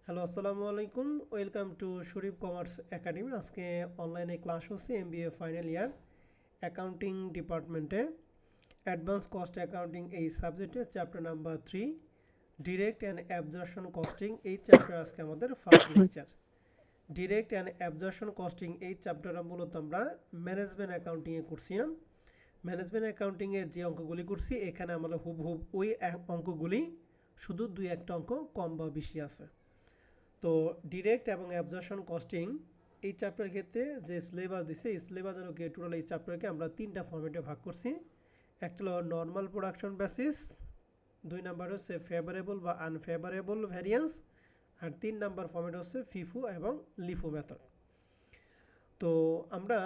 Hello, আসসালামু আলাইকুম। Welcome to Sharif commerce academy. আজকে অনলাইনে ক্লাস হচ্ছে এমবিএ ফাইনাল ইয়ার অ্যাকাউন্টিং ডিপার্টমেন্টে অ্যাডভান্স কস্ট অ্যাকাউন্টিং এই সাবজেক্টে chapter number 3 direct and absorption costing. এই চ্যাপ্টার আজকে আমাদের first lecture. Direct and absorption costing এই চ্যাপ্টারটা মূলত আমরা ম্যানেজমেন্ট অ্যাকাউন্টিংয়ে করছিলাম। ম্যানেজমেন্ট অ্যাকাউন্টিংয়ের যে অঙ্কগুলি করছি এখানে আমরা হুবহুব ওই অঙ্কগুলি, শুধু দুই একটা অঙ্ক কম বা বেশি আছে। তো ডিরেক্ট এবং অ্যাবজর্পশন কস্টিং এই চ্যাপ্টারের ক্ষেত্রে যে সিলেবাস দিছে এই সিলেবাসের টোটাল এই চ্যাপ্টারকে আমরা তিনটা ফরম্যাটে ভাগ করছি। একটা হলো নর্মাল প্রোডাকশন বেসিস, দুই নাম্বার হচ্ছে ফেভারেবল বা আনফেভারেবল ভ্যারিয়েন্স, আর তিন নাম্বার ফরম্যাট হচ্ছে ফিফু এবং লিফু মেথড। তো আমরা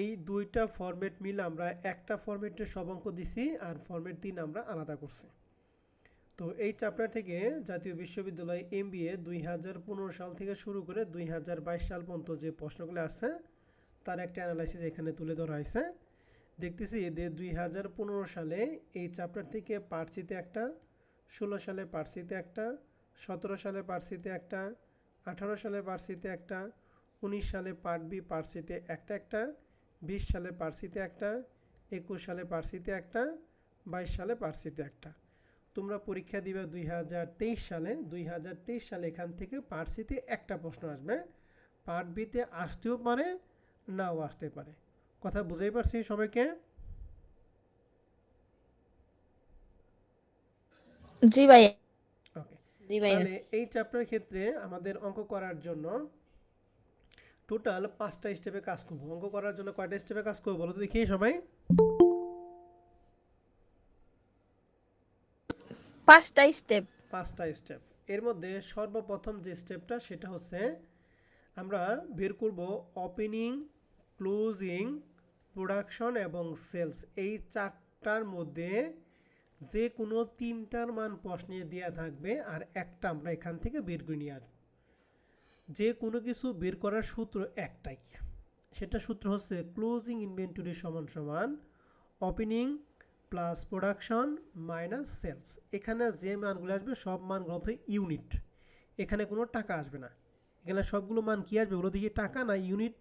এই দুইটা ফরম্যাট মিলে আমরা একটা ফরম্যাটে সব অঙ্ক দিছি, আর ফরম্যাট 3 আমরা আলাদা করছি। তো এই চ্যাপ্টার থেকে জাতীয় বিশ্ববিদ্যালয় এমবিএ 2015 সাল থেকে শুরু করে 2022 সাল পর্যন্ত যে প্রশ্নগুলো আছে তার একটা অ্যানালাইসিস এখানে তুলে ধরা হয়েছে। দেখতেছি যে 2015 সালে এই চ্যাপ্টার থেকে পার্টসিতে একটা, 16 সালে পার্টসিতে একটা, 17 সালে পার্টসিতে একটা, 18 সালে পার্টসিতে একটা, 19 সালে পার্ট বি পার্টসিতে একটা একটা, 20 সালে পার্টসিতে একটা, 21 সালে পার্টসিতে একটা, 22 সালে পার্টসিতে একটা। তোমরা পরীক্ষা দিবে 2023 সালে এখান থেকে পার্ট সিতে একটা প্রশ্ন আসবে, পার্ট বিতে আসতেও পারে, নাও আসতে পারে। কথা বুঝাই পারছি সবাইকে? জি ভাই। ওকে, তাহলে এই চ্যাপ্টারের ক্ষেত্রে আমাদের অঙ্ক করার জন্য টোটাল 5টা স্টেপে কাজ করবো। অঙ্ক করার জন্য কয়টা স্টেপে কাজ করবো বলো তো দেখি সবাই? 5টা স্টেপ। 5টা স্টেপ। এর মধ্যে সর্বপ্রথম যে স্টেপটা সেটা হচ্ছে আমরা বের করব ওপেনিং, ক্লোজিং, প্রোডাকশন এবং সেলস। এই চারটার মধ্যে যে কোনো তিনটার মান প্রশ্নে দেওয়া থাকবে, আর একটা আমরা এখান থেকে বের করে নিয়ে আসবো। যে কোনো কিছু বের করার সূত্র একটাই, সেটা সূত্র হচ্ছে ক্লোজিং ইনভেন্টরি সমান সমান opening plus production minus sales. এখানে যে মানগুলো আসবে সব মানগুলো হবে ইউনিট, এখানে কোনো টাকা আসবে না। এখানে সবগুলো মান কি আসবে বলো দেখি? টাকা না ইউনিট?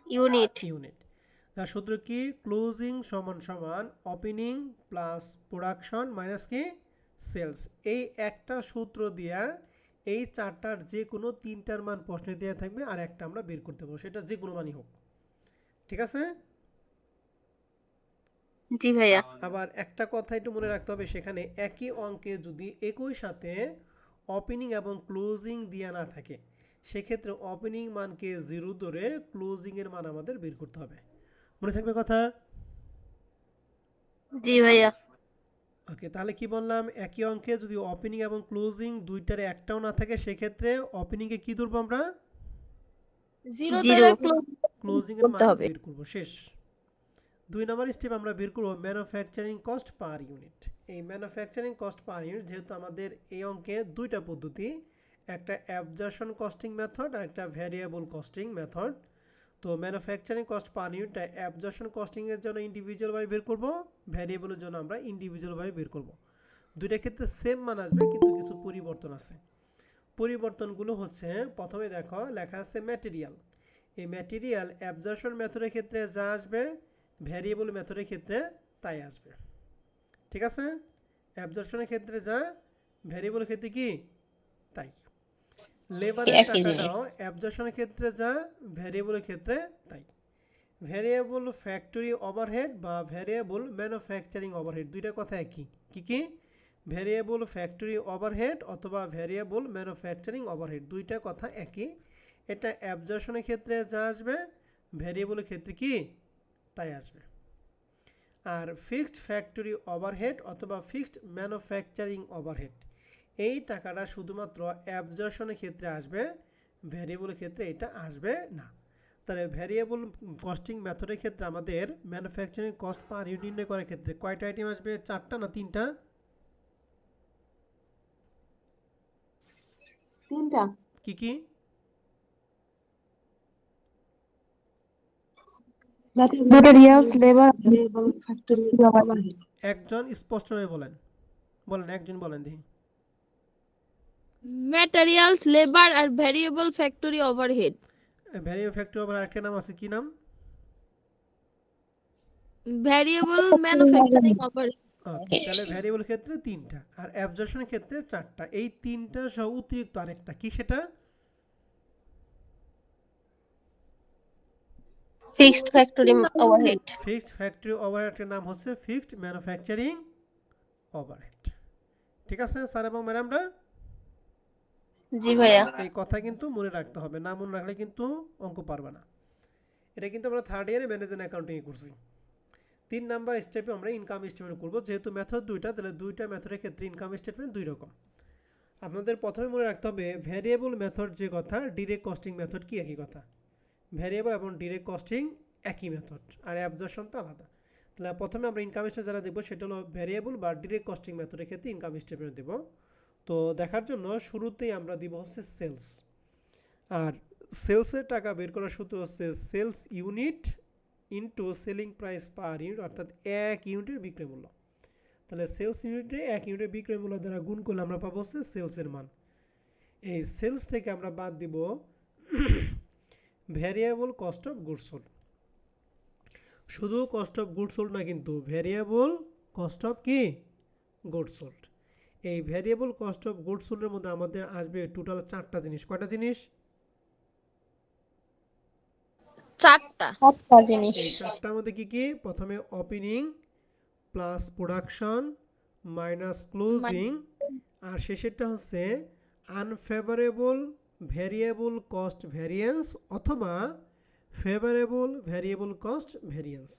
ইউনিট। ইউনিট। তার সূত্র কি? ক্লোজিং সমান সমান ওপেনিং প্লাস প্রোডাকশন মাইনাস কি সেলস। এই একটা সূত্র দিয়া এই চারটার যে কোনো তিনটার মান প্রশ্নে দেওয়া থাকবে, আর একটা আমরা বের করতে পারবো, সেটা যে কোনো মানই হোক। ঠিক আছে? জি ভাইয়া। আবার একটা কথা একটু মনে রাখতে হবে, সেখানে একই অঙ্কে যদি একই সাথে ওপেনিং এবং ক্লোজিং দেওয়া না থাকে, সেক্ষেত্রে ওপেনিং মানকে 0 ধরে ক্লোজিংয়ের মান আমাদের বের করতে হবে। মনে থাকবে কথা? জি ভাইয়া। ওকে, তাহলে কি বললাম? একই অঙ্কে যদি ওপেনিং এবং ক্লোজিং দুইটারে একটাও না থাকে, সেক্ষেত্রে ওপেনিংয়ে কি ধরবো আমরা? 0 জিরো। দ্বারা ক্লোজ ক্লোজিংয়ের করতে মান হবে। বের করব। শেষ। 2 নম্বর স্টেপ আমরা বের করব ম্যানুফ্যাকচারিং কস্ট পার ইউনিট। এই ম্যানুফ্যাকচারিং কস্ট পার ইউনিট, যেহেতু আমাদের এই অঙ্কে দুইটা পদ্ধতি, একটা অ্যাবজর্পশন কস্টিং মেথড আর একটা ভ্যারিয়েবল কস্টিং মেথড। তো ম্যানুফ্যাকচারিং কস্ট পার ইউনিটটা অ্যাবজর্পশন কস্টিংয়ের জন্য ইন্ডিভিজুয়ালভাবে বের করব, ভ্যারিয়েবলের জন্য আমরা ইন্ডিভিজুয়ালভাবে বের করব। দুইটা ক্ষেত্রে সেম মান আসবে, কিন্তু কিছু পরিবর্তন আছে। পরিবর্তনগুলো হচ্ছে, প্রথমে দেখো লেখা আছে ম্যাটেরিয়াল। এই ম্যাটেরিয়াল অ্যাবজর্পশন মেথডের ক্ষেত্রে যা আসবে, ভ্যারিয়েবল মেথডের ক্ষেত্রে তাই আসবে। ঠিক আছে? অ্যাবজর্পশনের ক্ষেত্রে যা, ভ্যারিয়েবলের ক্ষেত্রে কি তাই। লেবারের একই জিনিস। টাকাটাও অ্যাবজর্পশনের ক্ষেত্রে যা, ভ্যারিয়েবলের ক্ষেত্রে তাই। ভ্যারিয়েবল ফ্যাক্টরি ওভারহেড বা ভ্যারিয়েবল ম্যানুফ্যাকচারিং ওভারহেড, দুইটা কথা একই। কি কি? ভ্যারিয়েবল ফ্যাক্টরি ওভারহেড অথবা ভ্যারিয়েবল ম্যানুফ্যাকচারিং ওভারহেড, দুইটা কথা একই। এটা অ্যাবজর্পশনের ক্ষেত্রে যা আসবে, ভ্যারিয়েবলের ক্ষেত্রে কি তাই আসবে। আর ফিক্সড ফ্যাক্টরি ওভারহেড অথবা ফিক্সড ম্যানুফ্যাকচারিং ওভারহেড, এই টাকাটা শুধুমাত্র অ্যাবজর্পশনের ক্ষেত্রে আসবে, ভ্যারিয়েবলের ক্ষেত্রে এটা আসবে না। তাহলে ভ্যারিয়েবল কস্টিং মেথডের ক্ষেত্রে আমাদের ম্যানুফ্যাকচারিং কস্ট পার ইউনিট নির্ণয় করার ক্ষেত্রে কয়টা আইটেম আসবে? 4টা না 3টা? তিনটা। কি কি? Materials, labour, factory overhead. একজন স্পষ্টভাবে বলেন, বলেন একজন বলেন দেখি। ম্যাটেরিয়ালস লেবার আর variable factory overhead. Variable factory আবার আরেকটা নাম আছে, কি নাম? Variable manufacturing overhead. ওকে, তাহলে ভ্যারিয়েবল ক্ষেত্রে তিনটা আর অ্যাবজর্পশনের ক্ষেত্রে চারটা। এই তিনটা সহ অতিরিক্ত আরেকটা, কি সেটা? Fixed factory overhead. Fixed factory ওভারহেডের নাম হচ্ছে ফিক্সড ম্যানুফ্যাকচারিং ওভারহেড। ঠিক আছে স্যার এবং ম্যাডামরা? জি ভাইয়া। এই কথা কিন্তু মনে রাখতে হবে, না মনে রাখলে কিন্তু অঙ্ক পারবে না। এটা কিন্তু আমরা থার্ড ইয়ারে ম্যানেজমেন্ট অ্যাকাউন্টিংয়ে করছি। 3 নাম্বার স্টেপে আমরা ইনকাম স্টেটমেন্ট করব। যেহেতু মেথড দুইটা, তাহলে দুইটা মেথডের ক্ষেত্রে ইনকাম স্টেটমেন্ট দুই রকম। আপনাদের প্রথমে মনে রাখতে হবে ভ্যারিয়েবল মেথড যে কথা, ডিরেক্ট কস্টিং মেথড কি একই কথা। ভ্যারিয়েবল এবং ডিরেক্ট কস্টিং একই মেথড, আর অ্যাবজর্পশন তো আলাদা। তাহলে প্রথমে আমরা ইনকাম স্টেটমেন্ট যারা দেখব সেটা হলো ভ্যারিয়েবল বা ডিরেক্ট কস্টিং মেথডের ক্ষেত্রে ইনকাম স্টেটমেন্ট দেব। তো দেখার জন্য শুরুতেই আমরা দিব হচ্ছে সেলস। আর সেলসের টাকা বের করার সূত্র হচ্ছে sales unit into selling price per unit, অর্থাৎ এক ইউনিটের বিক্রয় মূল্য। তাহলে সেলস ইউনিটে এক ইউনিটের বিক্রয় মূল্য দ্বারা গুণ করলে আমরা পাবো হচ্ছে সেলসের মান। এই সেলস থেকে আমরা বাদ দিব variable cost of goods sold. শুধু কস্ট অফ গুডস সোল্ড না, কিন্তু ভ্যারিয়েবল কস্ট অফ কি গুডস সোল্ড। এই ভ্যারিয়েবল কস্ট অফ গুডস সোল্ডের মধ্যে আমাদের আসবে টোটাল চারটা জিনিস। কয়টা জিনিস? চারটা জিনিস। এই চারটার মধ্যে কি কি? প্রথমে opening plus production minus closing, আর শেষেরটা হচ্ছে আনফেভারেবল ভ্যারিয়েবল কস্ট ভ্যারিয়েন্স অথবা favourable variable cost variance.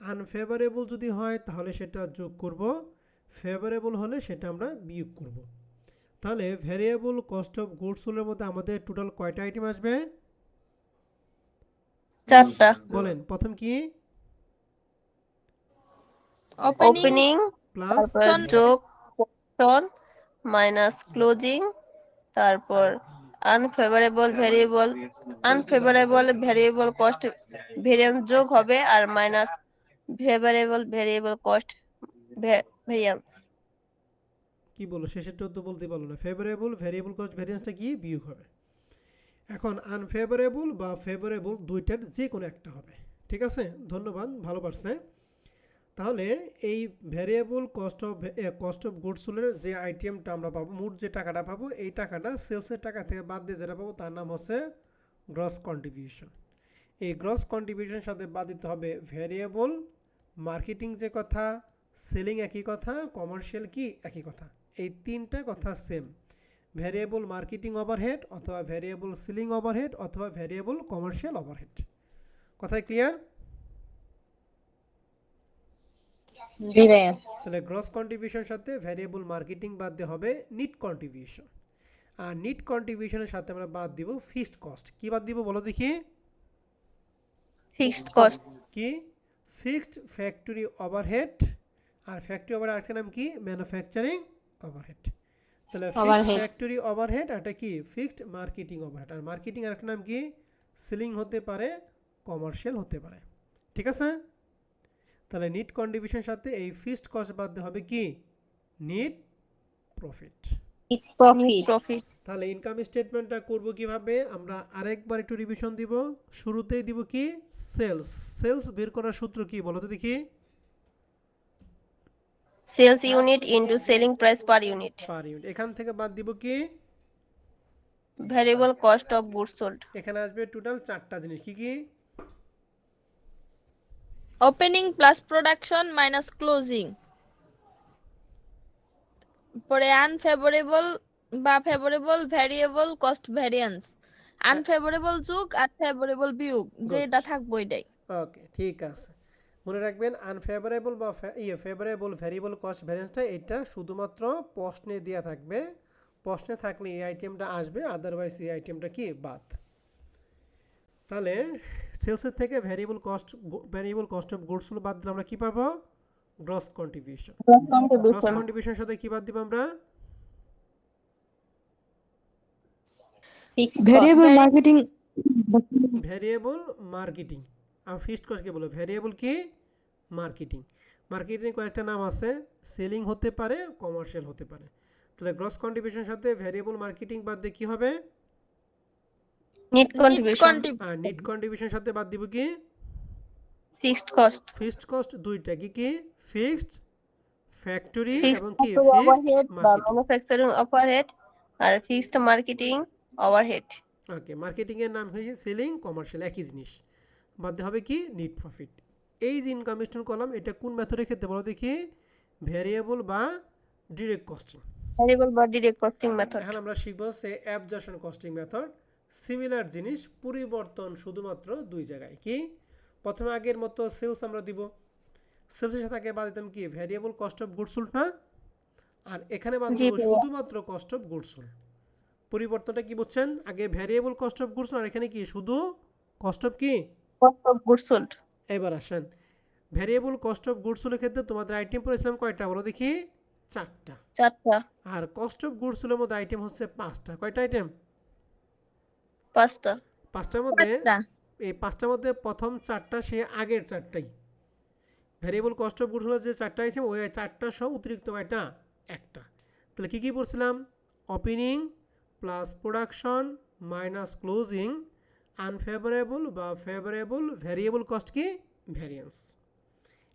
Unfavourable যদি হয় তাহলে সেটা যোগ করব, ফেভারেবল হলে সেটা আমরা বিয়োগ করব। তাহলে ভ্যারিয়েবল কস্ট অফ গুডস সোল্ডের মধ্যে আমাদের টোটাল কয়টা আইটেম আসবে? চারটা। বলেন প্রথম কি? ওপেনিং, প্লাস তারপর যোগ প্রোডাকশন মাইনাস ক্লোজিং, তারপর আনফেভারেবল ভ্যারিয়েবল কস্ট ভেরিয়েন্স যোগ হবে, আর minus favourable variable cost variance. কি বলো, শেষেরটা তো বলতে পারলো না। ফেভারেবল ভ্যারিয়েবল কস্ট ভ্যারিয়েন্সটা কি বিয়োগ হবে। এখন আনফেভারেবল বা ফেভারেবল দুইটার যে কোনো একটা হবে। ঠিক আছে, ধন্যবাদ, ভালো পারছে। তাহলে এই ভ্যারিয়েবল কস্ট অফ গুডস সোল্ডের যে আইটেমটা আমরা পাবো, মোট যে টাকাটা পাবো, এই টাকাটা সেলসের টাকা থেকে বাদ দিয়ে যেটা পাবো তার নাম হচ্ছে গ্রস কন্ট্রিবিউশন। এই গ্রস কন্ট্রিবিউশনের সাথে বাদ দিতে হবে ভ্যারিয়েবল মার্কেটিং যে কথা, সেলিং একই কথা, কমার্শিয়াল কি একই কথা। এই তিনটা কথা সেম। ভ্যারিয়েবল মার্কেটিং ওভারহেড অথবা ভ্যারিয়েবল সেলিং ওভারহেড অথবা ভ্যারিয়েবল কমার্শিয়াল ওভারহেড। কথায় ক্লিয়ার? জি ভাইয়া। তাহলে গ্রস কন্ট্রিবিউশনের সাথে ভ্যারিয়েবল মার্কেটিং বাদ দিয়ে হবে নিট কন্ট্রিবিউশন, আর নিট কন্ট্রিবিউশনের সাথে আমরা বাদ দিব ফিক্সড কস্ট। কি বাদ দিব বলো দেখি? Fixed cost. কি? ফিক্সড ফ্যাক্টরি ওভারহেড, আর ফ্যাক্টরি ওভারহেড আরেকটা নাম কি? Manufacturing overhead. তাহলে ফিক্সড ফ্যাক্টরি ওভারহেড এটা কি? Fixed marketing overhead. আর মার্কেটিং আরেকটা নাম কি? সেলিং হতে পারে, কমার্শিয়াল হতে পারে। ঠিক আছে, তাহলে নিট কন্ট্রিবিউশনের সাথে এই ফিক্সড কস্ট বাদ দিয়ে হবে কি? NEET profit. প্রফিট। তাহলে ইনকাম স্টেটমেন্টটা করব কিভাবে? আমরা আরেকবার একটু রিভিশন দিব। শুরুতেই দিব কি? সেলস। সেলস বের করার সূত্র কি বলো তো দেখি? Sales unit into selling price per unit. Per unit. এখান থেকে বাদ দিব কি? Variable cost of goods sold. এখানে আসবে টোটাল চারটা জিনিস। কি কি? Opening plus production minus closing, পরে আনফেভারেবল বা favourable variable cost variance, unfavourable যোগ আর ফেভারেবল বিয়োগ, যেটা থাকবে এটাই। ওকে, ঠিক আছে। মনে রাখবেন আনফেভারেবল বা ফেভারেবল ভ্যারিয়েবল কস্ট ভ্যারিয়েন্সটা এটা শুধুমাত্র প্রশ্নে দেওয়া থাকবে। প্রশ্নে থাকলে এই আইটেমটা আসবে, আদারওয়াইজ এই আইটেমটা কি বাদ। তাহলে সেলসের থেকে variable cost of goods sold বাদ দিলে আমরা কি পাবো? Gross contribution. গ্রস কন্ট্রিবিউশনের সাথে কি বাদ দিব আমরা? Variable marketing. Variable marketing. আর ফিক্সড কস্ট কে বলো? ভ্যারিয়েবল কি? মার্কেটিং। মার্কেটিং কয়েকটা নাম আছে, সেলিং হতে পারে, কমার্শিয়াল হতে পারে। তাহলে গ্রস কন্ট্রিবিউশনের সাথে ভ্যারিয়েবল মার্কেটিং বাদ দিয়ে কি হবে? Need Need contribution. আর নিট কন্ট্রিবিউশনের সাথে বাদ দিব কি? Fixed cost. ফিক্সড কস্ট দুইটা কি কি? ফিক্সড ফ্যাক্টরি Fixed এবং কি factory ফিক্সড overhead বা মার্কেটিং। manufacturing overhead আর fixed marketing overhead. ওকে, মার্কেটিং এর নাম হয়েছে সেলিং, কমার্শিয়াল একই জিনিস। বাদ দিয়ে হবে কি? NEET profit. এই যে ইনকাম স্টেটমেন্ট কলাম এটা কোন মেথডের ক্ষেত্রে বলো দেখি? ভ্যারিয়েবল বা ডিরেক্ট কস্টিং। Variable বা direct costing method. এখন আমরা শিখব সে অ্যাবজর্পশন কস্টিং মেথড। সিমিলার জিনিস, পরিবর্তন শুধুমাত্র দুই জায়গায়। কি? প্রথমে আগের মতো সেলস আমরা দিব, সেলসের সাথে আগে বাদ দিতাম কি? Variable cost of goods sold না? আর এখানে বাদ জি দিব ভাইয়া। শুধুমাত্র কস্ট অফ গুডস সোল্ড। পরিবর্তনটা কি বুঝছেন? আগে ভ্যারিয়েবল কস্ট অফ গুডস আর এখানে কি শুধু কস্ট অফ কি? Cost of goods sold. এবার আসেন ভ্যারিয়েবল কস্ট অফ গুডস সোল্ডের ক্ষেত্রে তোমাদের আইটেম পড়েছিলাম কয়টা বলো দেখি? 4টা। 4টা, আর কস্ট অফ গুডস সোল্ডের মধ্যে আইটেম হচ্ছে 5টা। কয়টা আইটেম? 5টা। 5টার মধ্যে পাঁচটা। এই 5টার মধ্যে প্রথম 4টা সে আগের 4টাই। Variable cost of goods sold যে 4টা আইটেম ওই 4টা সহ অতিরিক্ত কয়টা? একটা। তাহলে কি কি পড়ছিলাম? Opening plus production minus closing unfavourable বা ফেভারেবল ভ্যারিয়েবল কস্ট কি? ভ্যারিয়েন্স।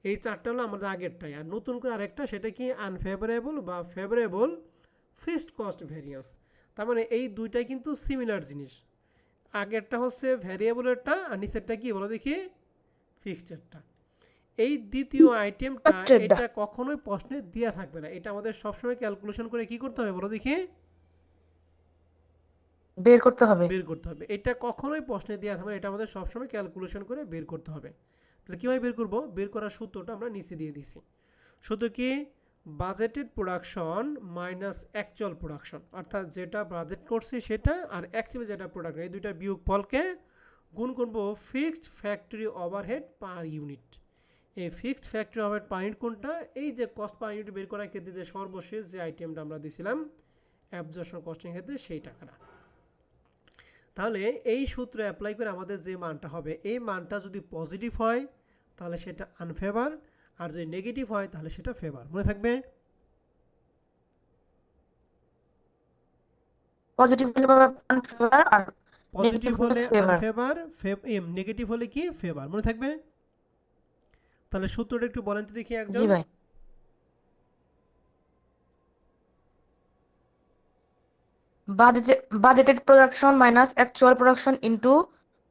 এই 4টা হলো আমাদের আগেরটাই। আর নতুন করে আরেকটা সেটা কি? আনফেভারেবল বা ফেভারেবল ফিক্সড কস্ট ভ্যারিয়েন্স। তার মানে এই দুইটাই কিন্তু সিমিলার জিনিস। আগেরটা হচ্ছে ভ্যারিয়েবলেরটা আর নিচেরটা কি বলো দেখি? ফিক্সডেরটা। এই দ্বিতীয় আইটেমটা এটা কখনোই প্রশ্নে দেওয়া থাকবে না। এটা আমাদের সবসময় ক্যালকুলেশন করে কি করতে হবে বলো দেখি? বের করতে হবে। বের করতে হবে। এটা কখনোই প্রশ্নে দেওয়া থাকবে না, এটা আমাদের সবসময় ক্যালকুলেশন করে বের করতে হবে। তাহলে কীভাবে বের করব? বের করার সূত্রটা আমরা নিচে দিয়ে দিছি। সূত্র কি? Budgeted production minus actual production, অর্থাৎ যেটা বাজেট করছি সেটা আর অ্যাকচুয়ালি যেটা প্রোডাক্ট, এই দুইটা বিয়োগ ফলকে গুণ করব fixed factory overhead per unit. এই fixed factory overhead per unit কোনটা? এই যে কস্ট পার ইউনিট বের করার ক্ষেত্রে যে সর্বশেষ যে আইটেমটা আমরা দিয়েছিলাম অ্যাবজর্পশন কস্টিং ক্ষেত্রে সেই টাকাটা। তাহলে এই সূত্র অ্যাপ্লাই করে আমাদের যে মানটা হবে, এই মানটা যদি পজিটিভ হয় তাহলে সেটা আনফেভার, আর যদি নেগেটিভ হয় তাহলে সেটা ফেভার। মনে থাকবে? পজিটিভ হলে আনফেভার আর পজিটিভ হলে ফেভার। আনফেভার, নেগেটিভ হলে কি? ফেভার। মনে থাকবে? তাহলে সূত্রটা একটু বলেন তো দেখি একজন। জি ভাই। Budgeted production minus actual production into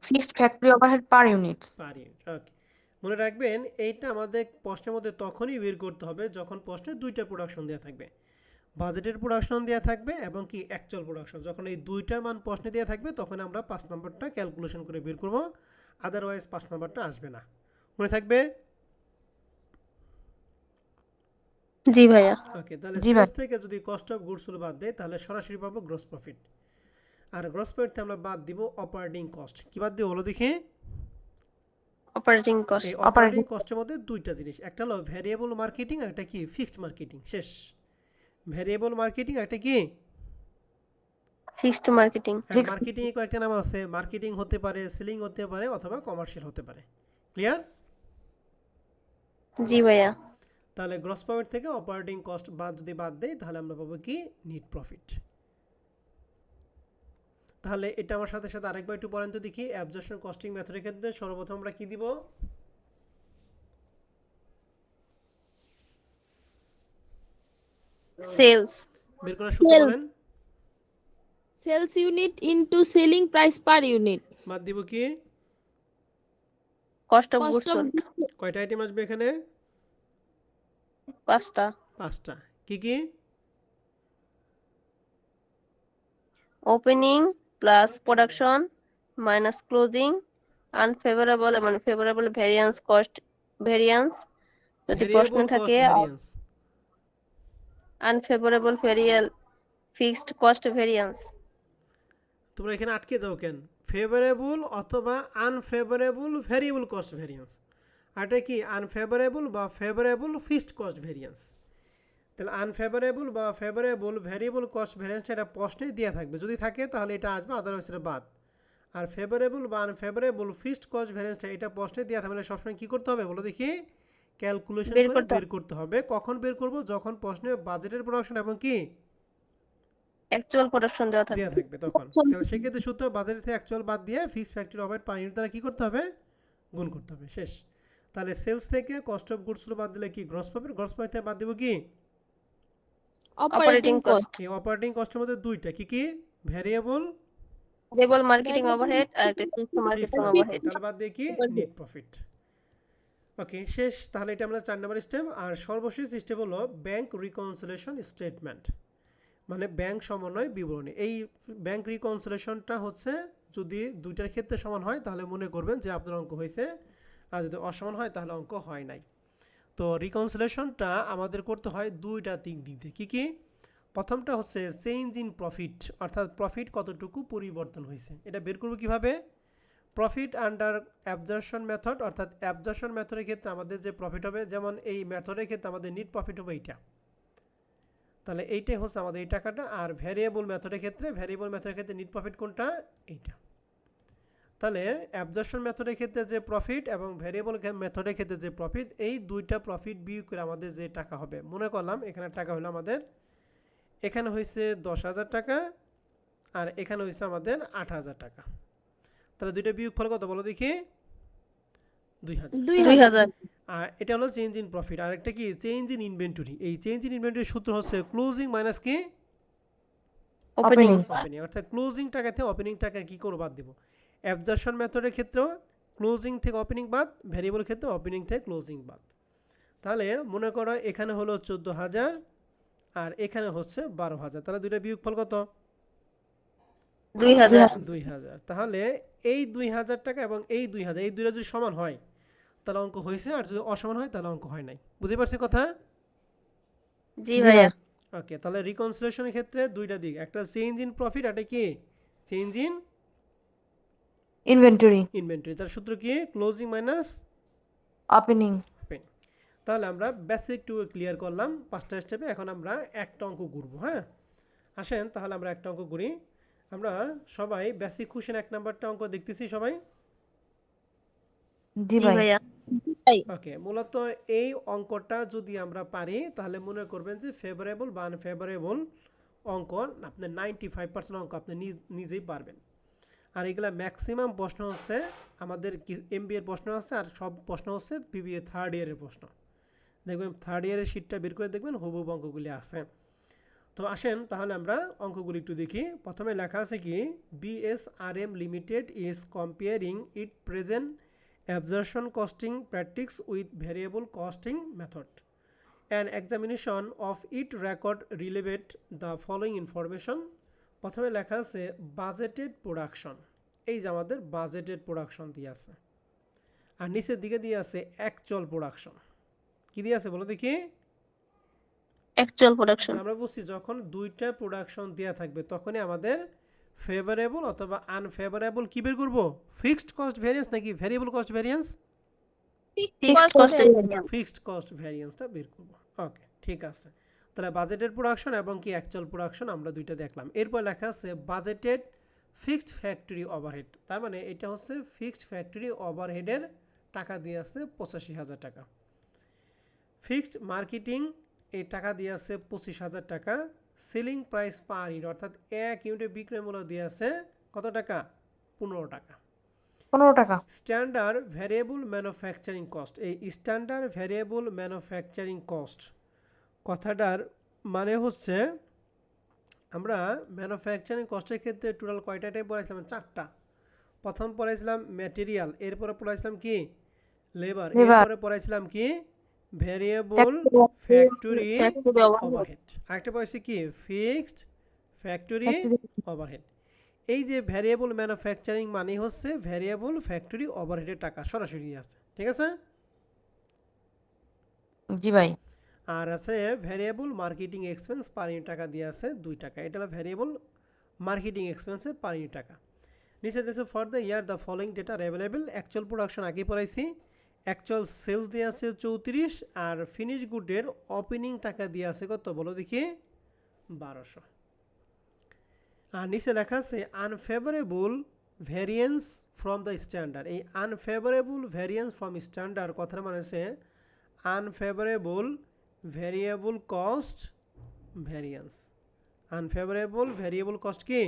fixed factory overhead per unit. Per unit. Okay, মনে রাখবেন এইটা আমাদের প্রশ্নের মধ্যে তখনই বের করতে হবে যখন প্রশ্নে দুইটা প্রোডাকশন দেওয়া থাকবে, বাজেটের প্রোডাকশন দেওয়া থাকবে এবং কি অ্যাকচুয়াল প্রোডাকশন। যখন এই দুইটার মান প্রশ্নে দেওয়া থাকবে তখন আমরা 5 নম্বরটা ক্যালকুলেশন করে বের করব, আদারওয়াইজ 5 নম্বরটা আসবে না। মনে থাকবে? জি ভাইয়া। ওকে, তাহলে জি ভাই। সেলস থেকে যদি কস্ট অফ গুডস সোল্ড বাদ দেয় তাহলে সরাসরি পাবো গ্রস প্রফিট। আর গ্রস প্রফিট থেকে আমরা বাদ দিব অপারেটিং কস্ট। কি বাদ দিব বলো দেখি? Operating cost. এই অপারেটিং কস্টের মধ্যে দুইটা জিনিস, একটা হলো ভ্যারিয়েবল মার্কেটিং আর একটা কি? Fixed marketing. শেষ। ভ্যারিয়েবল মার্কেটিং আর একটা কি? Fixed marketing. মার্কেটিং এ কয়েকটা নাম আছে। মার্কেটিং হতে পারে, সেলিং হতে পারে অথবা কমার্শিয়াল হতে পারে। ক্লিয়ার? জি ভাইয়া। তাহলে গ্রস প্রফিট থেকে অপারেটিং কস্ট যদি বাদ দেই তাহলে আমরা পাবো কি? Net profit. তাহলে এটা আমার সাথে সাথে আরেকবার একটু বলেন তো দেখি। অ্যাবজর্পশন কস্টিং মেথডের ক্ষেত্রে সর্বপ্রথম আমরা কি দিব? সেলস। বের করার সূত্র Sales. বলেন। Sales unit into selling price per unit. বাদ দিব কি? Cost of cost goods of sold. কয়টা আইটেম আসবে এখানে? 5টা। 5টা। কি কি? Opening plus production minus closing unfavourable মানে ফেভারেবল ভ্যারিয়েন্স কস্ট ভ্যারিয়েন্স যদি প্রশ্ন ভ্যারিয়েবল থাকে cost variance. Unfavourable fixed cost variance. তোমরা এখানে আটকে যাও কেন? ফেভারেবল অথবা আনফেভারেবল ভ্যারিয়েবল কস্ট ভ্যারিয়েন্স। আর এটা কি? আনফেভারেবল বা ফেভারেবল ফিক্সড কস্ট ভ্যারিয়েন্স। তাহলে আনফেভারেবল বা ফেভারেবল ভ্যারিয়েবল কস্ট ভ্যারিয়েন্স এটা প্রশ্নে দেওয়া থাকবে, যদি থাকে তাহলে এটা আসবে, আদারওয়াইজ এটা বাদ। আর ফেভারেবল বা আনফেভারেবল ফিক্সড কস্ট ভ্যারিয়েন্সটা এটা প্রশ্নে দেওয়া থাকলে সবসময় কী করতে হবে বলো দেখি? ক্যালকুলেশন করে বের করতে হবে। কখন বের করব? যখন প্রশ্নে বাজেটের প্রোডাকশন এবং কি অ্যাকচুয়াল প্রোডাকশন দেওয়া থাকবে। দেওয়া থাকবে তখন। তাহলে সেক্ষেত্রে সূত্র বাজারের থেকে অ্যাকচুয়াল বাদ দিয়ে fixed factory overhead per unit দ্বারা কী করতে হবে, গুণ করতে হবে, শেষ। তাহলে সেলস থেকে কস্ট অফ গুডসগুলো বাদ দিলে কি গ্রস প্রফিট, গ্রস প্রফিট থেকে বাদ দিব কি অপারেটিং কস্ট, এই অপারেটিং কস্টের মধ্যে দুইটা কি কি, ভ্যারিয়েবল, ভেরিয়েবল মার্কেটিং ওভারহেড আর একটা ফিক্সড মার্কেটিং ওভারহেড। তাহলে বাদ দিয়ে কি নেট প্রফিট। ওকে, শেষ। তাহলে এটা আমরা 4 নম্বর স্টেপ। আর সর্বশেষ স্টেপ হলো ব্যাংক রিকনসিলিয়েশন স্টেটমেন্ট, মানে ব্যাংক সমন্বয় বিবরণী। এই ব্যাংক রিকনসিলিয়েশনটা হচ্ছে যদি দুইটার ক্ষেত্রে সমান হয় তাহলে মনে করবেন যে আপনার অঙ্ক হয়েছে, আর যদি অসমান হয় তাহলে অঙ্ক হয় নাই। তো রিকনসিলিয়েশনটা আমাদের করতে হয় দুইটা দিক দিয়ে। কী কী? প্রথমটা হচ্ছে চেঞ্জ ইন প্রফিট, অর্থাৎ প্রফিট কতটুকু পরিবর্তন হয়েছে, এটা বের করবো কীভাবে, প্রফিট আন্ডার অ্যাবজর্পশন মেথড, অর্থাৎ অ্যাবজর্পশন মেথডের ক্ষেত্রে আমাদের যে প্রফিট হবে, যেমন এই মেথডের ক্ষেত্রে আমাদের নিট প্রফিট হবে এইটা, তাহলে এইটাই হচ্ছে আমাদের এই টাকাটা। আর ভ্যারিয়েবল মেথডের ক্ষেত্রে নিট প্রফিট কোনটা, এইটা। তাহলে অ্যাবজর্পশন মেথডের ক্ষেত্রে যে প্রফিট এবং ভ্যারিয়েবল মেথডের ক্ষেত্রে যে প্রফিট, এই দুইটা প্রফিট বিয়োগ করে আমাদের যে টাকা হবে, মনে করলাম এখানে টাকা হলো আমাদের, এখানে হয়েছে 10,000 টাকা আর এখানে হয়েছে আমাদের 8,000 টাকা। তাহলে দুইটা বিয়োগ ফল কত বলো দেখি, 2000। আর এটা হলো চেঞ্জ ইন প্রফিট। আর একটা কি, চেঞ্জ ইন ইনভেন্টরি। এই চেঞ্জ ইন ইনভেন্টরির সূত্র হচ্ছে ক্লোজিং মাইনাস কি ওপেনিং। ওপেনিং, অর্থাৎ ক্লোজিং টাকা থেকে ওপেনিং টাকা কি করে বাদ দিব। অ্যাবজর্পশন মেথডের ক্ষেত্রেও ক্লোজিং থেকে ওপেনিং বাদ, ভ্যারিয়েবল ক্ষেত্রে ওপেনিং থেকে ক্লোজিং বাদ। তাহলে মনে করো এখানে হলো 14,000 আর এখানে হচ্ছে 12,000, তাহলে দুইটা বিয়োগ ফল কত, 2000। তাহলে এই 2000 টাকা এবং এই 2000, এই দুইটা যদি সমান হয় তাহলে অঙ্ক হয়েছে, আর যদি অসমান হয় তাহলে অঙ্ক হয় নাই। বুঝতে পারছি কথা? জি ভাইয়া। ওকে, তাহলে রিকনসিলিয়েশনের ক্ষেত্রে দুইটা দিক, একটা চেঞ্জ ইন প্রফিট, একটা কি চেঞ্জ ইন ইনভেন্টরি। তার সূত্র কি, ক্লোজিং মাইনাস ওপেনিং। ওপেনিং। তাহলে আমরা বেসিক টু ক্লিয়ার করলাম 5টা স্টেপে। এখন আমরা একটা অঙ্ক ঘুরবো। হ্যাঁ, আসেন তাহলে আমরা একটা অঙ্ক ঘুরি। আমরা সবাই বেসিক কোশ্চেন 1 নাম্বারটা অঙ্ক দেখতেছি সবাই। জি জি ভাইয়া। ওকে, মূলত এই অঙ্কটা যদি আমরা পারি তাহলে মনে করবেন যে ফেভারেবল বা আনফেভারেবল অঙ্ক আপনি 95% অঙ্ক আপনি নিজেই পারবেন। আর এগুলা ম্যাক্সিমাম প্রশ্ন হচ্ছে আমাদের এমবিএর প্রশ্ন আছে, আর সব প্রশ্ন হচ্ছে বিবিএ থার্ড ইয়ারের প্রশ্ন। দেখবেন থার্ড ইয়ারের শিটটা বের করে দেখবেন হুবহু অঙ্কগুলি আছে। তো আসেন তাহলে আমরা অঙ্কগুলি একটু দেখি। প্রথমে লেখা আছে কি, BSRM limited is comparing it present absorption costing practice with variable costing method. An examination of it record relevant the following information. প্রথমে লেখা আছে বাজেটেড প্রোডাকশন, এই যে আমাদের বাজেটেড প্রোডাকশন দিয়ে আছে, আর নিচের দিকে দিয়ে আছে অ্যাকচুয়াল প্রোডাকশন। কি দিয়ে আছে বলো দেখি, অ্যাকচুয়াল প্রোডাকশন। আমরা বুঝছি যখন দুইটা প্রোডাকশন দেওয়া থাকবে তখনই আমাদের ফেভারেবল অথবা আনফেভারেবল কি বের করবো, ফিক্সড কস্ট ভ্যারিয়েন্স নাকি variable cost variance, fixed cost ভ্যারিয়েন্সটা বের করবো। ওকে, ঠিক আছে। তাহলে বাজেটেড প্রোডাকশন এবং কি অ্যাকচুয়াল প্রোডাকশন আমরা দুইটা দেখলাম। এরপর লেখা আছে বাজেটেড ফিক্সড ফ্যাক্টরি ওভারহেড, তার মানে এটা হচ্ছে ফিক্সড ফ্যাক্টরি ওভারহেডের টাকা দিয়ে আছে 85,000 টাকা। ফিক্সড মার্কেটিং এই টাকা দিয়ে আছে 25,000 টাকা। সেলিং প্রাইস পার ইউনিট, অর্থাৎ 1 ইউনিটের বিক্রয় মূল্য দিয়ে আছে কত টাকা, 15 টাকা। 15 টাকা। স্ট্যান্ডার্ড ভ্যারিয়েবল ম্যানুফ্যাকচারিং কস্ট, এই স্ট্যান্ডার্ড ভ্যারিয়েবল ম্যানুফ্যাকচারিং কস্ট কথাটার মানে হচ্ছে আমরা ম্যানুফ্যাকচারিং কস্টের ক্ষেত্রে টোটাল কয়টা টাইপ পড়াইছিলাম, 4টা। প্রথম পড়াইছিলাম ম্যাটেরিয়াল, এরপরে পড়াইছিলাম কি লেবার, এরপরে পড়াইছিলাম কি ভ্যারিয়েবল ফ্যাক্টরি ওভারহেড, আরেকটা পড়াইছি কি ফিক্সড ফ্যাক্টরি ওভারহেড। এই যে ভ্যারিয়েবল ম্যানুফ্যাকচারিং মানে হচ্ছে ভ্যারিয়েবল ফ্যাক্টরি ওভারহেডের টাকা সরাসরি আছে, ঠিক আছে? জি ভাই। আর আছে variable marketing expense per unit টাকা দিয়ে আছে 2 টাকা, এটা হলো ভ্যারিয়েবল মার্কেটিং এক্সপেন্সের পার ইউনিট টাকা। নিচে দিয়েছে for the year the following data are available. Actual production আগে পড়াইছি, অ্যাকচুয়াল সেলস দিয়ে আছে 34, আর ফিনিশ গুডের ওপেনিং টাকা দিয়ে আছে কত বলো দেখি 1200। আর নিচে লেখা আছে unfavourable variance from the standard. এই আনফেভারেবল ভ্যারিয়েন্স ফ্রম স্ট্যান্ডার্ড কথার মানে হচ্ছে unfavourable variable cost variance. Unfavourable variable cost কি?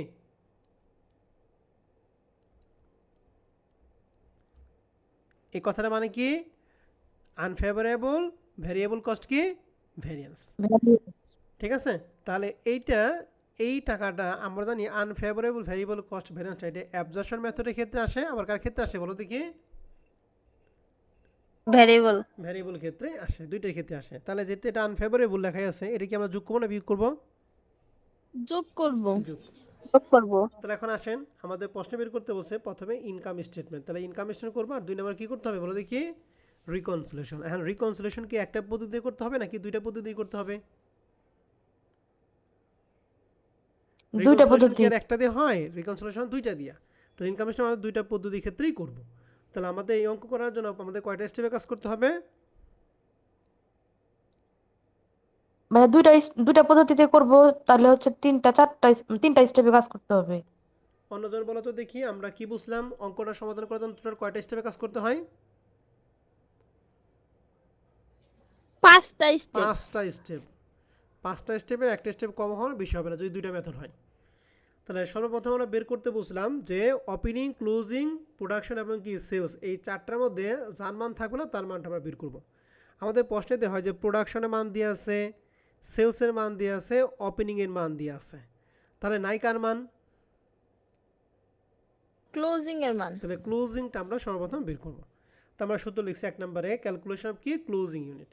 এই কথাটা মানে কি? আনফেভারেবল ভ্যারিয়েবল কস্ট কি? ভ্যারিয়েন্স। ঠিক আছে? তাহলে এই টাকাটা আমরা জানি আনফেভারেবল ভ্যারিয়েবল কস্ট ভ্যারিয়েন্সটা এটা অ্যাবজর্পশন মেথডের ক্ষেত্রে আসে, আবার কার ক্ষেত্রে আসে বলো দেখি? ভ্যারিয়েবল। ভ্যারিয়েবল ক্ষেত্রে আসে, দুইটার ক্ষেত্রে আসে। তাহলে যেহেতু এটা আনফেভারেবল লেখাই আছে, এটা কি আমরা যোগ করবো না বিয়োগ করবো? যোগ করব। যোগ। যোগ করব। তাহলে এখন আসেন, আমাদের প্রশ্ন বের করতে বলছে প্রথমে ইনকাম স্টেটমেন্ট। তাহলে ইনকাম স্টেটমেন্ট করবো, আর 2 নম্বর কি করতে হবে বলো দেখি? রিকনসিলেশন। এখন রিকনসিলেশন কি একটা পদ্ধতি করতে হবে নাকি দুইটা পদ্ধতি করতে হবে? দুইটা রিকনসিলেশন কি পদ্ধতি। আর একটা দিয়ে হয়? রিকনসিলেশন দুইটা দিয়া। তো ইনকাম স্টেটমেন্ট আমাদের দুইটা পদ্ধতির ক্ষেত্রেই করব। তাহলে আমাদের এই অঙ্ক করার জন্য আমাদের কয়টা স্টেপে কাজ করতে হবে? মানে দুইটা পদ্ধতিতে করব, তাহলে হচ্ছে তিনটা স্টেপে কাজ করতে হবে। অন্যজন বলো তো দেখি, আমরা কি বুঝলাম অঙ্কটা সমাধান করার জন্য টোটাল কয়টা স্টেপে কাজ করতে হয়? 5টা স্টেপ। 5টা স্টেপ। 5টা স্টেপের একটা স্টেপ কম হওয়ার বেশি হবে না যদি দুইটা মেথড হয়। তাহলে সর্বপ্রথম আমরা বের করতে বুঝলাম যে ওপেনিং, ক্লোজিং, প্রোডাকশন এবং কি সেলস, এই 4টার মধ্যে যার মান থাকবে না তার মানটা আমরা বের করব। আমাদের প্রশ্নেতে হয় যে প্রোডাকশনের মান দিয়ে আছে, সেলসের মান দিয়ে আছে, ওপেনিংয়ের মান দিয়ে আছে। তাহলে নাইকার মান, ক্লোজিং এর মান। তাহলে ক্লোজিংটা আমরা সর্বপ্রথম বের করব। তো আমরা সূত্র লিখছি 1 নম্বরে ক্যালকুলেশন অফ কি? Closing unit.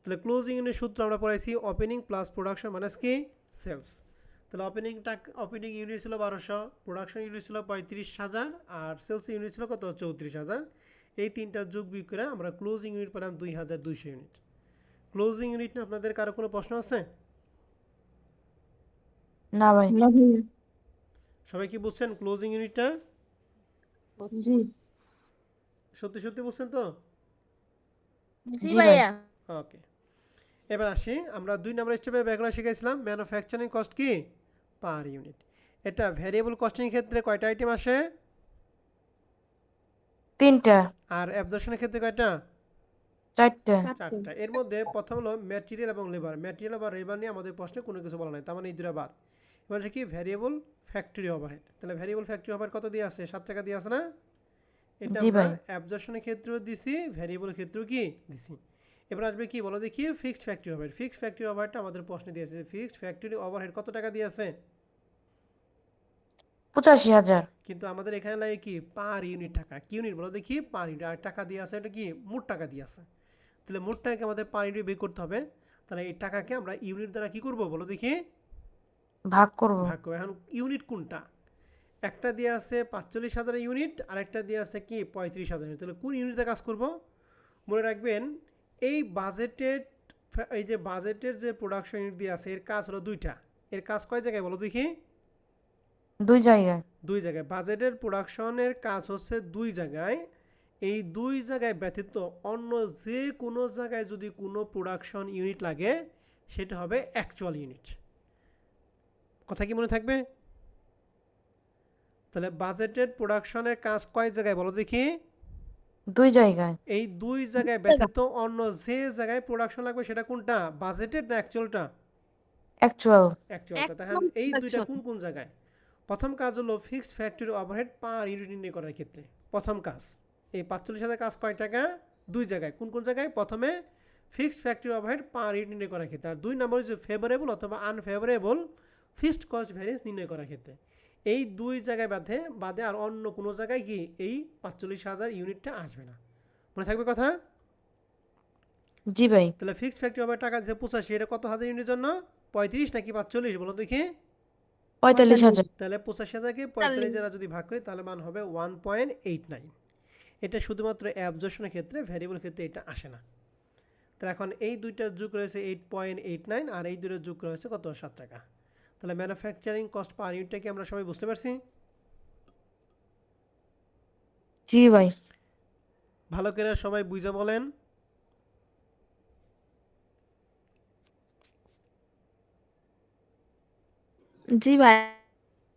তাহলে ক্লোজিং ইউনিট সূত্র আমরা পড়াইছি ওপেনিং প্লাস প্রোডাকশন মাইনাস কি? সেলস। তাহলে ওপেনিং ইউনিট ছিল 1200, প্রোডাকশন ইউনিট ছিল 35,000, আর সেলস ইউনিট ছিল কত? 34,000। এই তিনটা যোগ বিয়োগ করে আমরা ক্লোজিং ইউনিট পেলাম 2200 ইউনিট। ক্লোজিং ইউনিট নিয়ে আপনাদের কারো কোনো প্রশ্ন আছে? না ভাই। সবাই কি বুঝছেন ক্লোজিং ইউনিটটা? জি। সত্যি সত্যি বুঝছেন তো? জি জি ভাই। ভাইয়া। ওকে, এবার আসি, আমরা 2 নম্বর স্টেপে ব্যাকরণ শিখেছিলাম ম্যানুফ্যাকচারিং কস্ট কি? Per unit. এটা ভ্যারিয়েবল কস্টিং ক্ষেত্রে কয়টা আইটেম আসে? তিনটা। আর অ্যাবজর্পশনের ক্ষেত্রে কয়টা? চারটা। 4টা। এর মধ্যে প্রথম হলো ম্যাটেরিয়াল এবং লেবার। ম্যাটেরিয়াল বা লেবার নিয়ে আমাদের প্রশ্নে কোনো কিছু বলা নাই, তার মানে এই দুটো বাদ। এবার কি? Variable factory overhead. তাহলে ভ্যারিয়েবল ফ্যাক্টরি ওভারহেড কত দিয়ে আছে? 7 টাকা দিয়ে আছে না? এটা জি আমরা ভাই। অ্যাবজর্পশনের ক্ষেত্রেও দিছি, ভ্যারিয়েবলের ক্ষেত্রেও কি দিছি। এবার আসবে কি বলো দেখি? Fixed factory overhead. Fixed factory ওভারহেডটা আমাদের প্রশ্নে দিয়েছে। ফিক্সড ফ্যাক্টরি ওভারহেড কত টাকা দিয়ে আছে? 85,000। কিন্তু আমাদের এখানে লাগে কি? পার ইউনিট টাকা। কি ইউনিট বলো দেখি? Per unit. আর টাকা দিয়ে আছে এটা কি? মোট টাকা দিয়ে আছে। তাহলে মোট টাকাকে আমাদের পার ইউনিট বের করতে হবে। তাহলে এই টাকাকে আমরা ইউনিট দ্বারা কি করব বলো দেখি? ভাগ করব। ভাগ করব। এখন ইউনিট কোনটা? একটা দিয়ে আছে 45,000 ইউনিট, আর একটা দিয়ে আছে কি? 35,000 ইউনিট। তাহলে কোন ইউনিটে কাজ করব? মনে রাখবেন এই বাজেটের যে প্রোডাকশন ইউনিট দিয়ে আছে এর কাজ হলো দুইটা। এর কাজ কয় জায়গায় বলো দেখি? 2 জায়গায়। 2 জায়গায়। বাজেটের প্রোডাকশনের কাজ হচ্ছে 2 জায়গায়। এই 2 জায়গায় ব্যতীত অন্য যে কোনো জায়গায় যদি কোনো প্রোডাকশন ইউনিট লাগে সেটা হবে অ্যাকচুয়াল ইউনিট। কথা কি মনে থাকবে? তাহলে বাজেটেড প্রোডাকশনের কাজ কয় জায়গায় বলো দেখি? 2 জায়গায়। এই 2 জায়গায় ব্যতীত অন্য যে জায়গায় প্রোডাকশন লাগবে সেটা কোনটা? বাজেটেড না অ্যাকচুয়ালটা? অ্যাকচুয়াল। অ্যাকচুয়ালটা। তাহলে এই দুইটা কোন কোন জায়গায়? প্রথম কাজ হলো fixed factory overhead per unit নির্ণয় করার ক্ষেত্রে। প্রথম কাজ এই 45,000 কাজ কয় টাকা? 2 জায়গায়। কোন কোন জায়গায়? প্রথমে fixed factory overhead per unit নির্ণয় করার ক্ষেত্রে, আর 2 নম্বর হচ্ছে ফেভারেবল অথবা আনফেভারেবল ফিক্সড কস্ট ভ্যারিয়েন্স নির্ণয় করার ক্ষেত্রে। এই 2 জায়গায় বাদে আর অন্য কোনো জায়গায় কি এই 45,000 ইউনিটটা আসবে না। মনে থাকবে কথা? জি ভাই। তাহলে ফিক্সড ফ্যাক্টরি ওভারহেড টাকা যে 85, এটা কত হাজার ইউনিটের জন্য? 35 নাকি 45 বলো দেখি? 45,000। তাহলে 85,000কে 45 দ্বারা যদি ভাগ করি তাহলে মান হবে 1.89। এটা শুধুমাত্র অ্যাবজর্পশনের ক্ষেত্রে, ভ্যারিয়েবল ক্ষেত্রে এটা আসে না। তাহলে এখন এই দুইটা যোগ রয়েছে 8.89, আর এই দুইটা যোগ রয়েছে কত? 7 টাকা। তাহলে ম্যানুফ্যাকচারিং কস্ট পার ইউনিটটা কি আমরা সবাই বুঝতে পারছি? জি ভাই। ভালো করে সবাই বুঝে বলেন। জি ভাই।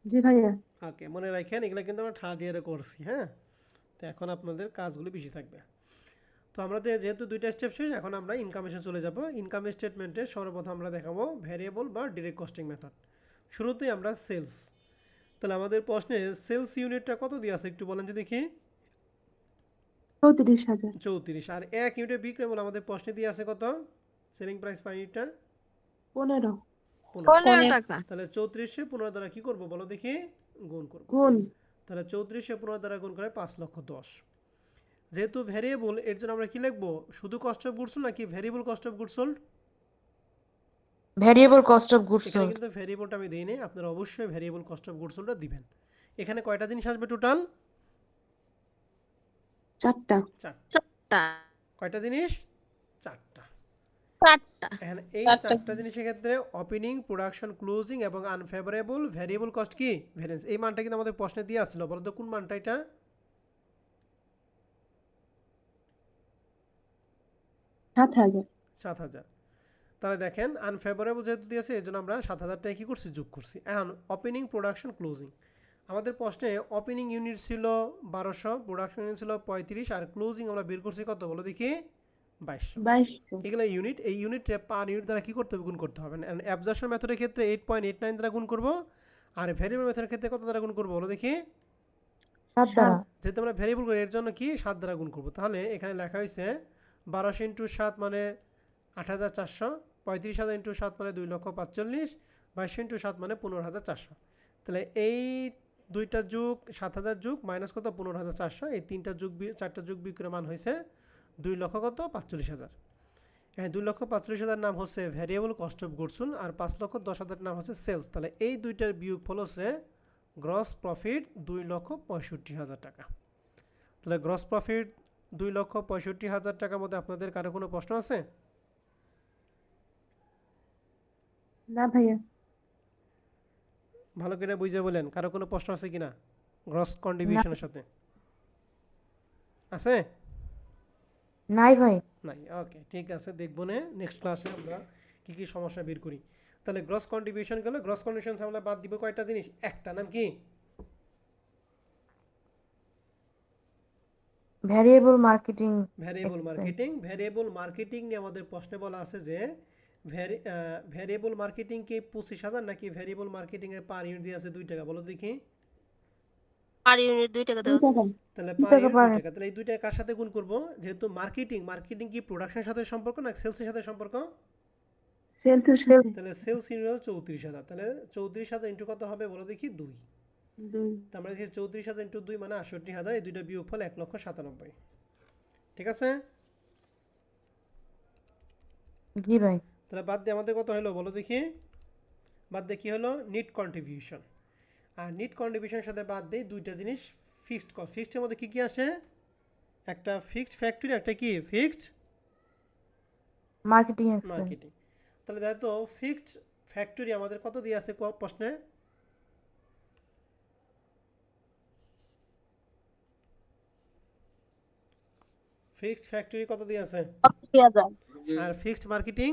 জি ভাইয়া। ওকে, মনে রাখেন এগুলো কিন্তু আমরা থার্ড ইয়ারে করছি, হ্যাঁ? তো এখন আপনাদের কাজগুলো বেশি থাকবে। তো আমরা যেহেতু দুইটা স্টেপ শেষ, এখন আমরা ইনকামেশন চলে যাব। ইনকাম স্টেটমেন্টে সর্বপ্রথম আমরা দেখাবো ভ্যারিয়েবল বা ডিরেক্ট কস্টিং মেথড। শুরুতেই আমরা সেলস, তাহলে আমাদের প্রশ্নে সেলস ইউনিটটা কত দিয়ে আছে একটু বলেন তো দেখি। 34,000 34, আর 1 ইউনিটের বিক্রয় মূল্য আমাদের প্রশ্নে দিয়ে আছে কত, সেলিং প্রাইস পার ইউনিটটা 15 15। 15 টাকা। তাহলে 34 15 দ্বারা কি করব বলো দেখি, গুণ করব। গুণ তাহলে 34 15 দ্বারা গুণ করে 5,10,000। যেহেতু ভ্যারিয়েবল এর জন্য আমরা কি লিখবো, শুধু কস্ট অফ গুডস সোল্ড নাকি variable cost of goods sold? Variable cost of goods এখানে সোল্ড। কিন্তু ভ্যারিয়েবলটা আমি দিই নাই, আপনারা অবশ্যই ভ্যারিয়েবল কস্ট অফ গুডস সোল্ডটা দিবেন। এখানে কয়টা জিনিস আসবে টোটাল? 4টা। 4টা। টা কয়টা জিনিস? 4টা। 4টা। এখন এই চারটা। 4টা জিনিসের ক্ষেত্রে ওপেনিং, প্রোডাকশন, ক্লোজিং এবং আনফেভারেবল ভ্যারিয়েবল কস্ট কি ভ্যারিয়েন্স, এই মানটা কিন্তু আমাদের প্রশ্নে দিয়ে আসছিল, বলো তো কোন মানটা এটা? 7,000 7,000। তাহলে দেখেন আনফেভারেবল যেহেতু দিয়েছে এই জন্য আমরা 7,000 টাকা কি করছি, যোগ করছি। এখন ওপেনিং, প্রোডাকশন, ক্লোজিং, আমাদের প্রশ্নে ওপেনিং ইউনিট ছিল 1200, প্রোডাকশন ইউনিট ছিল 35, আর ক্লোজিং আমরা বের করছি কত বলো দেখি, 2200। 2200 এগুলো ইউনিট, এই ইউনিটে পার ইউনিট দ্বারা কি করতে হবে, গুণ করতে হবে। অ্যাবজর্পশন মেথডের ক্ষেত্রে 8.89 দ্বারা গুণ করব, আর ভ্যারিয়েবল মেথডের ক্ষেত্রে কত দ্বারা গুণ করব বলো দেখি। 7 দ্বারা। যেহেতু আমরা ভ্যারিয়েবল করি এর জন্য কি 7 দ্বারা গুণ করব। তাহলে এখানে লেখা হয়েছে 1200 ইন্টু 7 মানে 8,400, 35,000 ইন্টু 7 মানে 2,45,000, 2200 ইন্টু 7 মানে 15,400। তাহলে এই দুইটা যোগ 7,000 যোগ মাইনাস কত 15,400, এই তিনটা যোগ 4টা যোগ বিক্রয় মান হয়েছে 2,45,000। হ্যাঁ, 2,45,000 নাম হচ্ছে variable cost of goods sold, আর 5,10,000 নাম হচ্ছে সেলস। তাহলে এই দুইটার বিয়োগফল হচ্ছে গ্রস প্রফিট 2,65,000 টাকা। তাহলে গ্রস প্রফিট 2,65,000 টাকার মধ্যে আপনাদের কারো কোনো প্রশ্ন আছে? না ভাইয়া। ভালো করে বুঝে বলেন, কারো কোনো প্রশ্ন আছে কিনা গ্রস কন্ট্রিবিউশনের সাথে? আছে? নাই ভাই। নাই, ওকে ঠিক আছে, দেখবো না নেক্সট ক্লাসে আমরা কি কি সমস্যা বের করি। তাহলে গ্রস কন্ট্রিবিউশন গেল, গ্রস কন্ট্রিবিউশন আমরা বাদ দিব কয়টা জিনিস, একটা, নাম কি? Variable marketing variable expense. Marketing. Variable marketing নিয়ে আমাদের প্রশ্নে বলা আছে যে ভ্যারিয়েবল মার্কেটিং কি 25,000 নাকি ভ্যারিয়েবল মার্কেটিং এর পার ইউনিট দিয়ে আছে 2 টাকা, বলো দেখি। পার ইউনিট 2 টাকা 2 দেওয়া আছে। টাকা। তাহলে 2 পার টাকা ইউনিট পার 2 টাকা, তাহলে এই 2 টাকা কার সাথে গুণ করব, যেহেতু মার্কেটিং, মার্কেটিং কি প্রোডাকশনের সাথে সম্পর্ক না সেলসের সাথে সম্পর্ক? সেলসের সাথে তাহলে সেলস ইউনিট হলো 34,000, তাহলে 34,000 ইন্টু কত হবে বলো দেখি, 2। 2। তার মানে দেখি 34,000 ইন্টু 2 মানে 68,000, এই দুইটা বিয়োগফল 1,97,000। ঠিক আছে, জি ভাই। তাহলে বাদ দিয়ে আমাদের কত হলো বলো দেখি, বাদ দিয়ে কি হলো, নিট কন্ট্রিবিউশন। আর নিট কন্ট্রিবিউশনের সাথে বাদ দেই দুইটা জিনিস, ফিক্সড কস্ট। ফিক্সডের মধ্যে কি কি আসে, একটা ফিক্সড ফ্যাক্টরি, একটা কি ফিক্সড মার্কেটিং এক্সপেন্স। মার্কেটিং। তাহলে দেখো তো ফিক্সড ফ্যাক্টরি আমাদের কত দিয়ে আছে প্রশ্নে, ফিক্সড ফ্যাক্টরি কত দিয়ে আছে, 85,000 আর ফিক্সড মার্কেটিং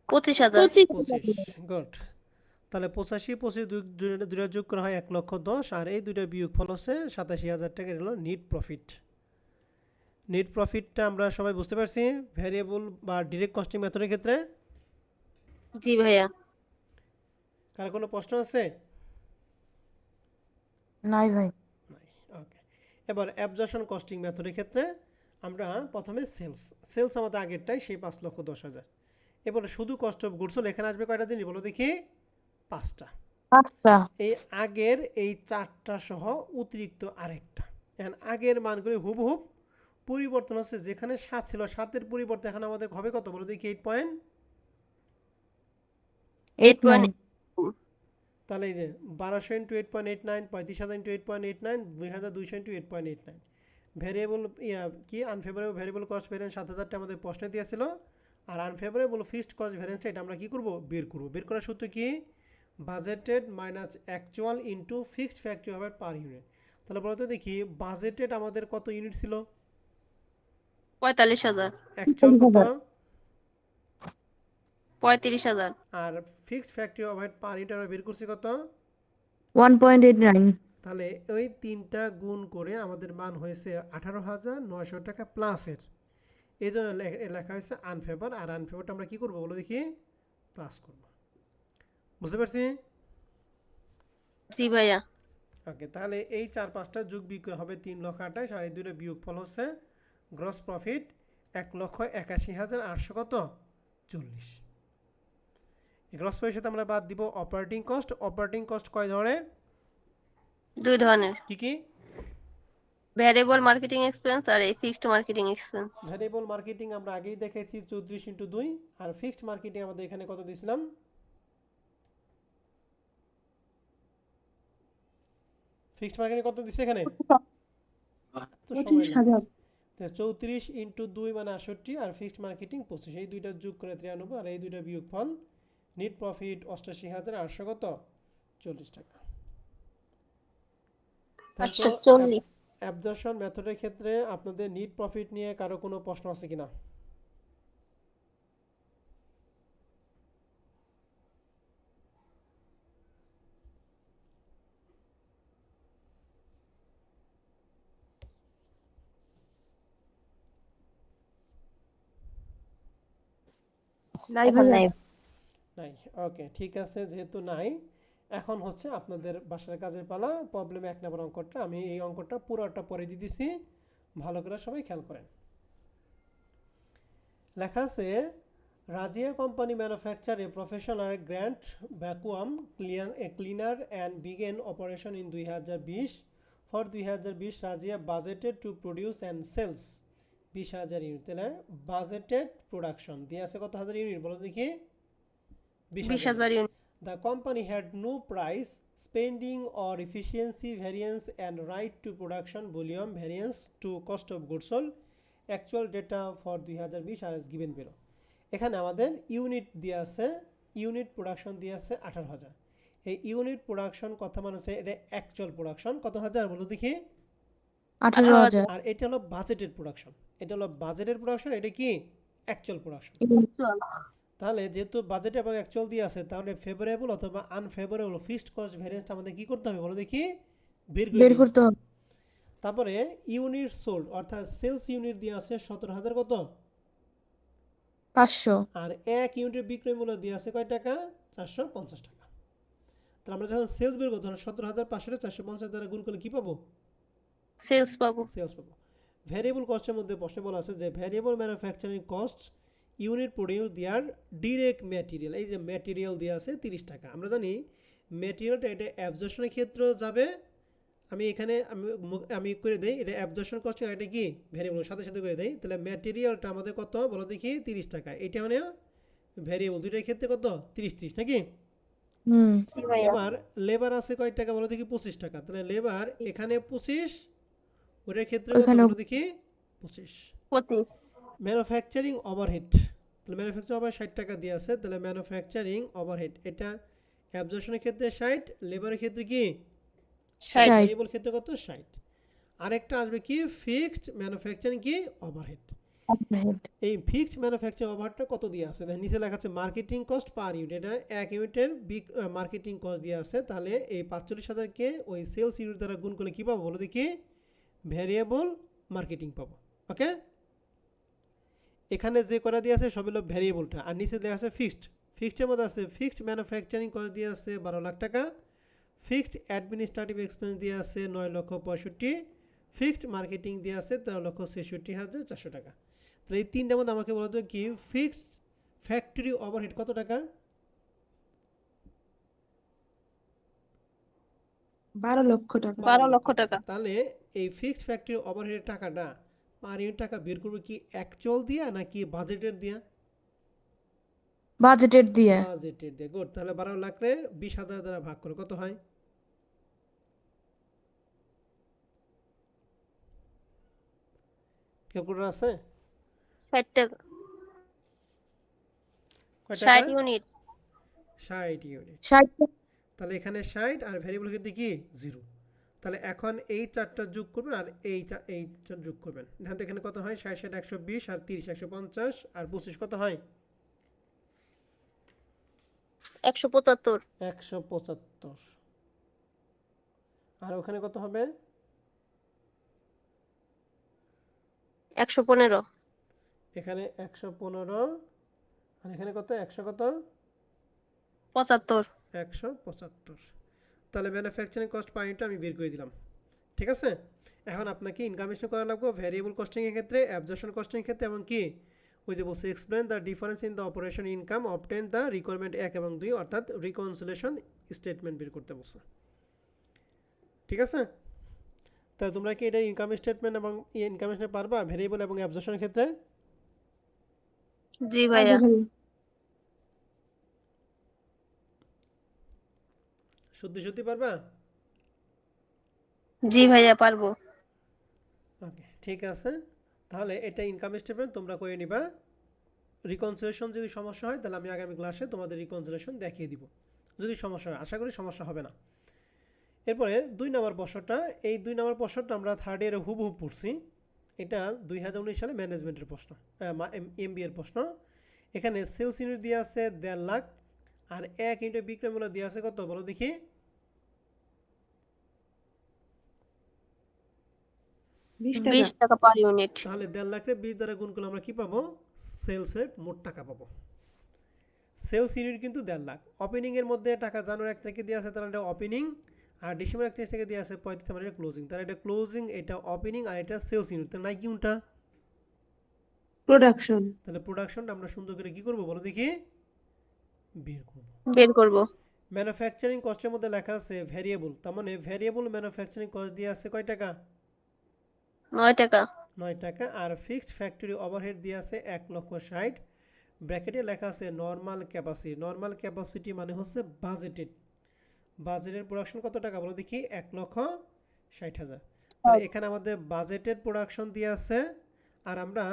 25,000 25। গুড। তাহলে 85 25 দুইটা যোগ করা হয় 1,10,000, আর এই দুইটা বিয়োগফল হচ্ছে 87,000 টাকা, হলো নিট প্রফিট। নিট প্রফিটটা আমরা সবাই বুঝতে পারছি ভ্যারিয়েবল বা ডিরেক্ট কস্টিং মেথডের ক্ষেত্রে। জি ভাইয়া। কার কোনো প্রশ্ন আছে? নাই ভাই। নাই, ওকে। এবার অ্যাবজর্পশন কস্টিং মেথডের ক্ষেত্রে আমরা প্রথমে সেলস আমাদের আগেরটাই, সেই 5,10,000। এবারে শুধু কস্ট অফ গুডস সোল্ড, এখানে আসবে কয়টা জিনিস বলো দেখি, 5টা। 5টা। এই আগের এই 4টা সহ অতিরিক্ত আরেকটা। এখন আগের মানগুলি হুবহুব, পরিবর্তন হচ্ছে, যেখানে 7 ছিল 7-এর পরিবর্তে এখন আমাদের হবে কত বলো দেখি, 8 8.9। তাহলে এই যে 1200 ইন্টু 8.89, 35,000 ইন্টু 8.89, 2,200 ইন্টু 8.89। ভ্যারিয়েবল কি আনফেভারেবল ভ্যারিয়েবল কস্ট ভ্যারিয়েন্স 7,000টা আমাদের প্রশ্নে দিয়েছিল, আর আনফেভারেবল ফিক্সড কস্ট ভ্যারিয়েন্সটা এটা আমরা কি করব, বের করব। বের করার সূত্র কি, budgeted minus actual into fixed factory হবে পার ইউনিট। তাহলে বলতো দেখি বাজেটেড আমাদের কত ইউনিট ছিল, 45,000 অ্যাকচুয়াল কত, 35,000 আর fixed factory overhead per unit আমরা বের করছি কত। 1.89। তাহলে ওই তিনটা গুণ করে আমাদের মান হয়েছে 18,900 টাকা প্লাসের, এই জন্য লেখা হয়েছে আনফেভার। আর আনফেভারটা আমরা কি করব বলো দেখি, প্লাস করব। বুঝতে পারছি? জি ভাইয়া। ওকে, তাহলে এই 4-5টা যোগ বিক্রয় হবে 3,28,000 আর এই দুটো বিয়োগফল হচ্ছে গ্রস প্রফিট 1,81,800 কত 40। এই গ্রস প্রফিটের সাথে আমরা বাদ দিব অপারেটিং কস্ট। অপারেটিং কস্ট কয় ধরনের? দুই ধরনের, কি কি? ভ্যারিয়েবল মার্কেটিং এক্সপেন্স আর এই fixed marketing expense. Variable marketing আমরা আগেই দেখেছি 34x2, আর ফিক্সড মার্কেটিং আমাদের এখানে কত দিয়েছিলাম? ফিক্সড মার্কেটিং কত দিচ্ছে এখানে? তো সময় না। 25,000 34x2 মানে 68, আর ফিক্সড মার্কেটিং 25, এই দুইটা যোগ করে 93, আর এই দুইটা বিয়োগফল নেট প্রফিট 88,800 কত 40 টাকা। আচ্ছা 40। অ্যাবজর্পশন মেথডের ক্ষেত্রে আপনাদের নেট প্রফিট নিয়ে কারো কোনো প্রশ্ন আছে কিনা? নাই এখন ভাইয়া নাই। নাই। ওকে, ঠিক আছে, যেহেতু নাই, এখন হচ্ছে আপনাদের বাসার কাজের পালা। প্রবলেমে 1 নম্বর অঙ্কটা, আমি এই অঙ্কটা পুরোটা পরে দিয়ে দিছি, ভালো করে সবাই খেয়াল করেন। লেখা আছে Razia company manufacture a professional grand vacuum cleaner and began operation in 2020। For 2020 Razia budgeted to produce and sales 20,000 unit. তাহলে বাজেটেড প্রোডাকশন দিয়ে আছে কত হাজার ইউনিট বলো দেখি? 20,000 unit. The company had no price, spending or efficiency variance and right to production volume variance to cost of goods sold. Actual data for 2020 are as given below. এখানে আমাদের unit দিয়ে আছে, ইউনিট প্রোডাকশন দিয়ে আছে 18,000। এই unit production কথা মানে হচ্ছে এটা অ্যাকচুয়াল প্রোডাকশন কত হাজার বলো দেখি? 18,000 আর এটা হলো বাজেটেড প্রোডাকশন, এটা হলো বাজেটেড প্রোডাকশন, এটা কি অ্যাকচুয়াল প্রোডাকশন। তাহলে যেহেতু বাজেট এবং অ্যাকচুয়াল দিয়ে আছে, তাহলে ফেভারেবল অথবা আনফেভারেবল ফিক্সড কস্ট ভ্যারিয়েন্সটা আমাদের কি করতে হবে বলো দেখি? বের বের করে করতে হবে। তারপরে ইউনিট সোল্ড অর্থাৎ সেলস ইউনিট দিয়ে আছে 17,000 কত, 500 আর এক ইউনিটের বিক্রয় মূল্য দিয়ে আছে কয় টাকা? 450 টাকা। তাহলে আমরা যখন সেলস বের করবো তখন 17,500 450 দ্বারা গুণ করলে কি পাবো? সেলস পাবো। সেলস পাবো। ভ্যারিয়েবল কস্টের মধ্যে প্রশ্নে বলা আছে যে variable manufacturing cost unit produce there direct material, এই যে ম্যাটেরিয়াল দিয়ে আছে 30 টাকা। আমরা জানি ম্যাটেরিয়ালটা এটা অ্যাবজর্পশনের ক্ষেত্রে যাবে। আমি এখানে আমি করে দেই, এটা অ্যাবজর্পশন কস্ট, এটা কি ভ্যারিয়েবল সাথে সাথে করে দেই। তাহলে ম্যাটেরিয়ালটা আমাদের কত বলো দেখি? 30 টাকা। এটা মানে ভ্যারিয়েবল দুইটার ক্ষেত্রে কত 30 নাকি? হুম জি ভাইয়া। এবার লেবার আছে কয় টাকা বলো দেখি? 25 টাকা। তাহলে লেবার এখানে 25, ওটার ক্ষেত্রে কত ওখানে বলো দেখি? 25। 25। ম্যানুফ্যাকচারিং ওভারহেড, তাহলে ম্যানুফ্যাকচারিং ওভার 60 টাকা দিয়ে আছে। তাহলে ম্যানুফ্যাকচারিং ওভারহেড এটা অ্যাবজর্পশনের ক্ষেত্রে 60, লেবারের ক্ষেত্রে কি 60। ভ্যারিয়েবল ক্ষেত্রে কত 60। আরেকটা আসবে কি ফিক্সড ম্যানুফ্যাকচারিং কি ওভারহেড। overhead। এই ফিক্সড ম্যানুফ্যাকচারিং ওভারহেডটা কত দিয়ে আছে? দেখেন নিচে লেখা আছে মার্কেটিং কস্ট পার ইউনিট, এটা এক ইউনিটের মার্কেটিং কস্ট দিয়ে আছে। তাহলে এই 45,000কে ওই সেলস ইউনিট দ্বারা গুণ করলে কি পাবো বলো দেখি? ভ্যারিয়েবল মার্কেটিং পাবো। ওকে, এখানে যে করা দিয়ে আছে সব হলো ভ্যারিয়েবলটা, আর নিচে দেওয়া আছে ফিক্সড। ফিক্সডের মধ্যে আছে ফিক্সড ম্যানুফ্যাকচারিং কস্ট দিয়ে আছে 12 লাখ টাকা, ফিক্সড অ্যাডমিনিস্ট্রেটিভ এক্সপেন্স দিয়ে আছে 9,65,000, ফিক্সড মার্কেটিং দিয়ে আছে 13,66,400 টাকা। তাহলে এই তিনটার মধ্যে আমাকে বলতো কি ফিক্সড ফ্যাক্টরি ওভারহেড কত টাকা? 12 লক্ষ টাকা 12 লক্ষ টাকা। তাহলে এই ফিক্সড ফ্যাক্টরি ওভারহেডের টাকাটা পার ইউনিট টাকা বের করবো কি অ্যাকচুয়াল দিয়া নাকি বাজেটের দিয়া? বাজেটের দিয়ে। বাজেটের দিয়ে। গুড। তাহলে 12 লাখে 20,000 দ্বারা ভাগ করে কত হয়? ক্যালকুলেটর আছে? 60 টাকা। কয় 60 টাকা? ইউনিট। 60 ইউনিট। 60 তাহলে এখানে 60 আর ভ্যারিয়েবল ক্ষেত্রে কি 0। তাহলে এখন এই চারটা যোগ করবেন আর এইটা যোগ করবেন। দেখেন তো এখানে কত হয়? 60 60 120 আর 30 150 আর 25 কত হয়? 175। 175। আর ওখানে কত হবে? 115। এখানে 115 আর এখানে কত 100 কত? 75। 175। তাহলে ম্যানুফ্যাকচারিং কস্ট পয়েন্টটা আমি বের করে দিলাম। ঠিক আছে, এখন আপনাকে ইনকাম স্টেটমেন্ট করা লাগবে ভ্যারিয়েবল কস্টিংয়ের ক্ষেত্রে, অ্যাবজর্পশন কস্টিংয়ের ক্ষেত্রে, এবং কি ওই যে বলছে explain the difference in the operation income obtain the requirement 1 এবং 2, অর্থাৎ রিকনসিলেশন স্টেটমেন্ট বের করতে বলছে। ঠিক আছে, তাহলে তোমরা কি এটা ইনকাম স্টেটমেন্ট এবং ইনকাম স্টেটমেন্ট পারবা ভ্যারিয়েবল এবং অ্যাবজর্পশনের ক্ষেত্রে? জি ভাইয়া। সত্যি পারবা? জি ভাইয়া পারবো। ওকে, ঠিক আছে, তাহলে এটা ইনকাম স্টেটমেন্ট তোমরা করে নিবা। রিকনসিলেশন যদি সমস্যা হয় তাহলে আমি আগামী ক্লাসে তোমাদের রিকনসিলেশন দেখিয়ে দিব, যদি সমস্যা হয়। আশা করি সমস্যা হবে না। এরপরে 2 নম্বর প্রশ্নটা, এই 2 নম্বর প্রশ্নটা আমরা থার্ড ইয়ারে হুবহু পড়ছি। এটা 2019 সালে ম্যানেজমেন্টের প্রশ্ন, এমবিএ এর প্রশ্ন। এখানে সেলস ইউনিট দিয়ে আছে 1.5 লাখ, আর 1 ইউনিটের বিক্রয় মূল্য দিয়ে আছে কত বলো দেখি? 20 টাকা পার ইউনিট। তাহলে 1.5 লাখের 20 দ্বারা গুণ করলে আমরা কি পাবো? সেলস রেট, মোট টাকা পাবো। সেলস ইউনিট কিন্তু 1.5 লাখ। ওপেনিংয়ের মধ্যে টাকা জানুয়ারি 1 তারিখে দিয়ে আছে, তাহলে এটা ওপেনিং, আর ডিসেম্বর 31 থেকে দিয়ে আছে 35, মানে এটা ক্লোজিং। তাহলে এটা ক্লোজিং, এটা ওপেনিং, আর এটা সেলস ইউনিট। তাহলে নাই কি কোনটা? প্রোডাকশন। তাহলে প্রোডাকশনটা আমরা সুন্দর করে কি করব বলো দেখি? বের করব। ম্যানুফ্যাকচারিং কস্টের মধ্যে লেখা আছে ভ্যারিয়েবল, তার মানে ভ্যারিয়েবল ম্যানুফ্যাকচারিং কস্ট দিয়ে আছে কয় টাকা? 9 টাকা। 9 টাকা। আর ফিক্সড ফ্যাক্টরি ওভারহেড দিয়ে আছে 1,60,000। ব্র্যাকেটে লেখা আছে নর্মাল ক্যাপাসিটি। নর্মাল ক্যাপাসিটি মানে হচ্ছে বাজেটেড। বাজেটের প্রোডাকশন কত টাকা বলো দেখি? 1,60,000। তাহলে এখানে আমাদের বাজেটেড প্রোডাকশন দিয়ে আছে, আর আমরা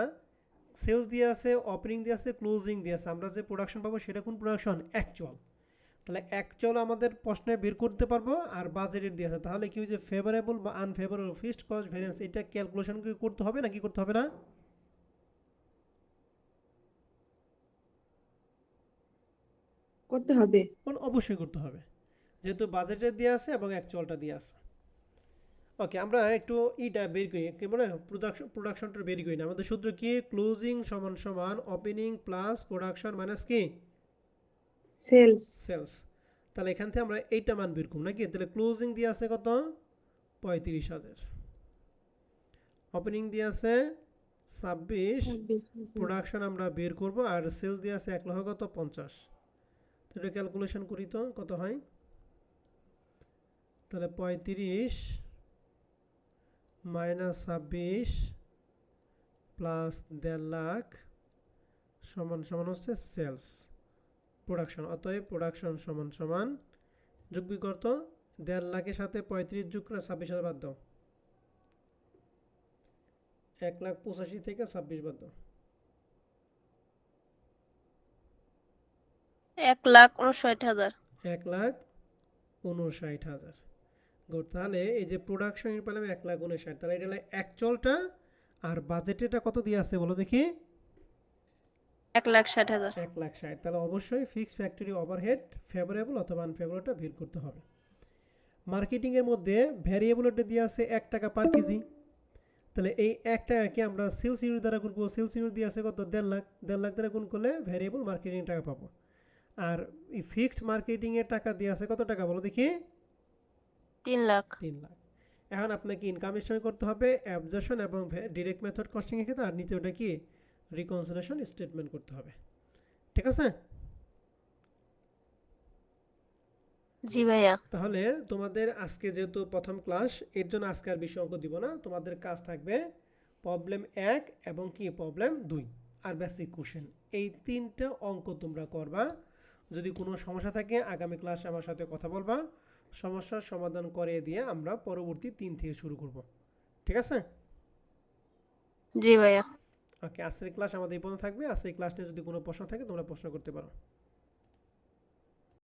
সেলস দিয়ে আছে, ওপেনিং দিয়ে আছে, ক্লোজিং দিয়ে আছে। আমরা যে প্রোডাকশন পাবো সেটা কোন প্রোডাকশন? অ্যাকচুয়াল। তাহলে অ্যাকচুয়াল আমাদের প্রশ্নে বের করতে পারবো, আর বাজেটের দিয়ে আছে। তাহলে কি হচ্ছে ফেভারেবল বা আনফেভারেবল ফিক্সড কস্ট ভ্যারিয়েন্স, এটা ক্যালকুলেশন করতে হবে না কি করতে হবে না? করতে হবে। অবশ্যই করতে হবে, যেহেতু বাজেটের দিয়ে আছে এবং অ্যাকচুয়ালটা দিয়ে আছে। ওকে, আমরা একটু ইটা বের করি, কি বলে প্রোডাকশনটা বের করি না। আমাদের সূত্র কি? ক্লোজিং সমান সমান ওপেনিং প্লাস প্রোডাকশন মাইনাস কি? সেলস। সেলস। তাহলে এখান থেকে আমরা এইটা মান বের করব নাকি? তাহলে ক্লোজিং দিয়ে আছে কত? 35,000। ওপেনিং দিয়ে আছে 26। প্রোডাকশন আমরা বের করব, আর সেলস দিয়ে আছে 1,50,000। তো এটা ক্যালকুলেশন করি তো কত হয়। তাহলে 35 মাইনাস 26 প্লাস 1.5 লাখ সমান সমান হচ্ছে সেলস প্রোডাকশন। অতএব প্রোডাকশন সমান সমান যোগ বিকর্ত 1.5 লাখের সাথে 35 যোগ করে 26,000 বাদ দাও। 1,85,000 থেকে 26 বাদ দাও। 1,59,000। 1,59,000। গুড। তাহলে এই যে প্রোডাকশন পেলাম 1,59,000, তাহলে এটা হলো অ্যাকচুয়ালটা, আর বাজেটেটা কত দিয়ে আছে বলো দেখি? 1,60,000। 1,60,000। তাহলে অবশ্যই ফিক্সড ফ্যাক্টরি ওভারহেড ফেভারেবল অথবা আনফেভারেবলটা বের করতে হবে। মার্কেটিংয়ের মধ্যে ভ্যারিয়েবলটা দিয়ে আছে 1 টাকা পার কেজি। তাহলে এই 1 টাকাকে আমরা সেলস ইউনিট দ্বারা গুণ করবো। সেলস ইউনিট দিয়ে আছে কত? 1.5 লাখ। 1.5 লাখ দ্বারা গুণ করলে ভ্যারিয়েবল মার্কেটিং টাকা পাবো। আর এই ফিক্সড মার্কেটিংয়ের টাকা দিয়ে আছে কত টাকা বলো দেখি? 3 লাখ। 3 লাখ। এখন আপনাকে ইনকাম স্টেটমেন্ট করতে হবে অ্যাবজর্পশন এবং ডিরেক্ট মেথড কস্টিংয়ের ক্ষেত্রে, আর নিচেটা কি? রিকনসিলেশন স্টেটমেন্ট করতে হবে। ঠিক আছে? জি ভাইয়া। তাহলে তোমাদের আজকে যেহেতু প্রথম ক্লাস, এর জন্য আজকে আর বেশি অঙ্ক দিব না। তোমাদের কাজ থাকবে প্রবলেম 1 এবং কি প্রবলেম 2 আর বেসিক কোশ্চেন। এই 3টা অঙ্ক তোমরা করবা। যদি কোনো সমস্যা থাকে আগামী ক্লাসে আমার সাথে কথা বলবা, সমস্যার সমাধান করে দিয়ে আমরা পরবর্তী 3 থেকে শুরু করব। ঠিক আছে? জি ভাইয়া। ওকে, আজকের ক্লাস আমাদের এই পর্যন্ত থাকবে। আজকের ক্লাস নিয়ে যদি কোনো প্রশ্ন থাকে তোমরা প্রশ্ন করতে পারো।